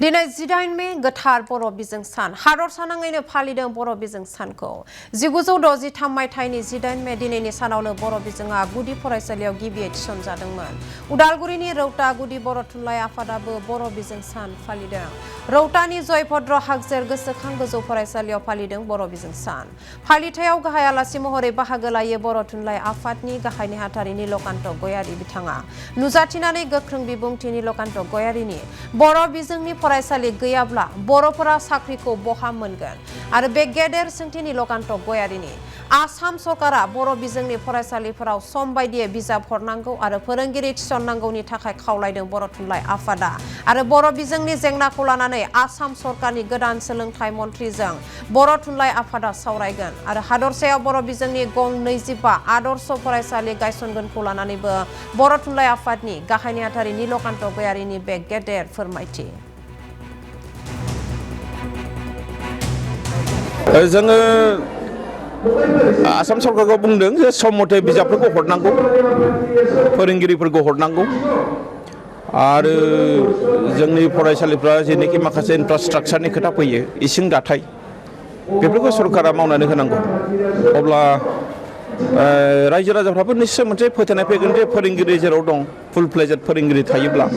दिनै 18 मे गोथार बर' बिजों सान हादरसानाङैनो फालिदों बर' बिजों सानखौ 1963 मायथाइनि 18 मे दिनैनि सानावनो बर' बिजोङा गुदि फरायसालियाव गिबियै थिसनजादोंमोन। उदालगुरिनि रौता गुदि बर' थुनलाइ आफादाबो बर' बिजों सान फालिदों। रौतानि जयभद्र हागजेर गोसोखां गोजौ फरायसालियाव फालिदों बर' बिजों सान। फालिथायाव गाहाय आलासि महरै बाहागो लायो बर' थुनलाइ आफादनि गाहाय नेहाथारि नीलकान्त गयारी बिथाङा नुजाथिनानै गोख्रों बिबुंथि नीलकान्त गयारीनि बर' बिजोंनि फरायसालि गैयाब्ला बर'फोरा साख्रिखौ बहा मोनगोन आरो बे गेदेर सोंथि नीलकान्त गयारीनि आसाम सरकारा बर' बिजोंनि फरायसालिफोराव सम बायदियै बिजाब हरनांगौ आरो फोरोंगिरि थिसननांगौनि थाखाय खावलायदों बर' थुनलाइ आफादा आरो बर' बिजोंनि जेंनाखौ लानानै आसाम सरकारनि गोदान सोलोंथाइ मन्थ्रिजों बर' थुनलाइ आफादा सावरायगोन आरो हादरसायाव बर' बिजोंनि गं 25 आदर्श फरायसालि गायसनगोनखौ लानानैबो बर' थुनलाइ आफादनि गाहाय नेहाथारि नीलकान्त गयारीनि बे गेदेर फोरमायथि। जोङो आसाम सरकारखौ बुंदों जे सम मथे बिजाबफोरखौ हरनांगौ फोरोंगिरिफोरखौ हरनांगौ आरो जोंनि फरायसालिफ्रा जेनोखि माखासे इनफ्रास्ट्राक्चारनि खोथा फैयो इसिं दाथाय बेफोरखौ सरकारा मावनानै होनांगौ अब्ला रायजो राजाफ्राबो निश्चय मोनसे फोथायनाय फैगोन जे फोरोंगिरि जेराव दं फुल फ्लेजेड फोरोंगिरि थायोब्ला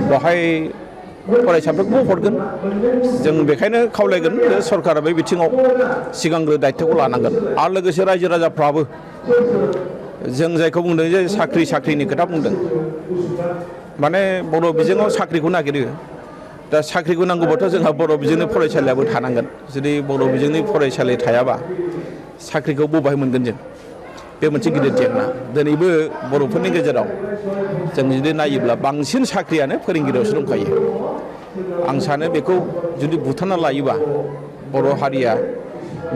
बेवहाय फरायसाफोरखौ हरगोन जों बेखायनो खावलायगोन जे सरकारा बे बिथिङाव सिगांग्रो दायित्वखौ लानांगोन आरो लोगोसे रायजो राजाफ्राबो जों जायखौ बुंदों जे साख्रिनि खोथा बुंदों माने बर' बिजोङाव साख्रिखौ नागिरो दा साख्रिखौ नांगौबाथ' जोंहा बर' बिजोंनि फरायसालियाबो थानांगोन जुदि बर' बिजोंनि फरायसालि थायाबा साख्रिखौ बबेहाय मोनगोन जों बे मोनसे गिदिर जेंना दिनैबो बर'फोरनि गेजेराव जों जुदि नायोब्ला बांसिन साख्रियानो फोरोंगिरियावसो दंखायो आं सानो बेखौ जुदि बुथारना लायोबा बर' हारिया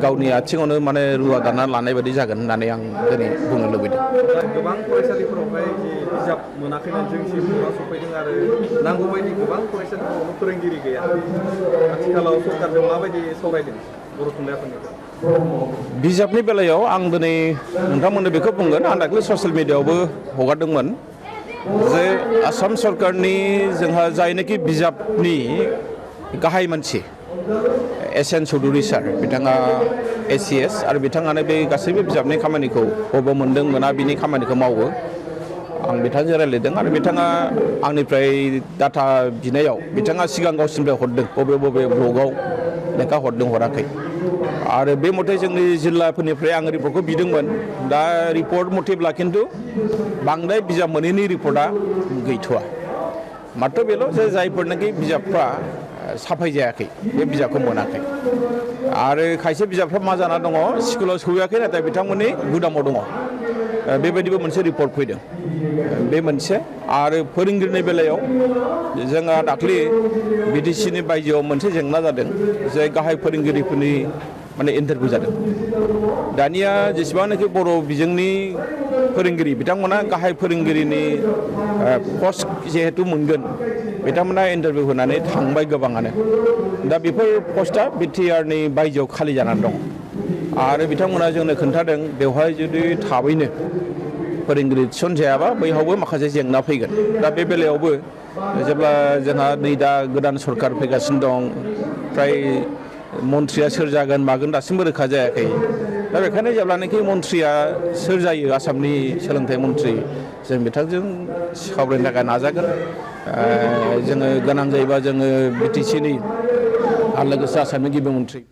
गावनि आथिङावनो माने रुवा दानना लानाय बायदि जागोन होननानै आं दिनै बुंनो लुबैदों। गोबां फरायसालिफोरावहाय जे बिजाब मोनाखैनो जोंसिम खौरां सफैदों आरो नांगौबायदि गोबां फरायसालिफोरावनो फोरोंगिरि गैया आथिखालाव सरकारजों माबायदि सावरायदों बर' थुनलाइ आफादनिफ्राय बिजाबनि बेलायाव आं दिनै नोंथांमोननो बेखौ बुंगोन आं दाख्लै ससियेल मिडियायावबो हगारदोंमोन जे आसाम सरकारनि जोंहा जायनोखि बिजाबनि गाहाय मानसि एस.एन. चौधुरी सार बिथाङा ACS आरो बिथाङानो बे गासैबो बिजाबनि खामानिखौ बबेयाव मोनदों मोना बिनि खामानिखौ मावो आं बिथांजों रायज्लायदों आरो बिथाङा आंनिफ्राय डाटा बिनायाव बिथाङा सिगां गावसिनिफ्राय हरदों बबे ब्लगाव लेखा हरदों हराखै आरो बे मथे जोंनि जिल्लाफोरनिफ्राय आं रिपर्टखौ बिदोंमोन दा रिपर्ट मथेब्ला खिन्थु बांद्राय बिजाब मोनैनि रिपर्टआ गैथ'वा मात्र बेल' जे जायफोरनाखि बिजाबफ्रा साफाय जायाखै बे बिजाबखौ मोनाखै आरो खायसे बिजाबफ्रा मा जाना दङ स्कुलाव सहैयाखै नाथाय बिथांमोननि गुदामाव दङ बेबायदिबो मोनसे रिपर्ट फैदों बे मोनसे आरो फोरोंगिरिनि बेलायाव जोंहा दाख्लि BTCनि बायजोआव मोनसे जेंना जादों जे गाहाय फोरोंगिरिफोरनि माने इन्टारभिउ जादों दानिया जेसेबांनाखि बर' बिजोंनि फोरोंगिरि बिथांमोना गाहाय फोरोंगिरिनि पस्ट जिहेतु मोनगोन बिथांमोना इन्टारभिउ होनानै थांबाय गोबाङानो दा बेफोर पस्टआ BTRनि बायजोआव खालि जानानै दं आरो बिथांमोना जोंनो खोन्थादों बेवहाय जुदि थाबैनो फोरोंगिरि थिसनजायाबा बैहावबो माखासे जेंना फैगोन दा बे बेलायावबो जेब्ला जोंहा नै दा गोदान सरकार फैगासिनो दं फ्राय मन्थ्रिया सोर जागोन मागोन दासिमबो रोखा जायाखै दा बेखायनो जेब्लानाखि मन्थ्रिया सोर जायो आसामनि सोलोंथाइ मन्थ्रि जों बिथांजों सावरायनो थाखाय नाजागोन जोङो गोनां जायोबा जोङो BTCनि आरो लोगोसे आसामनि गिबि मन्थ्रि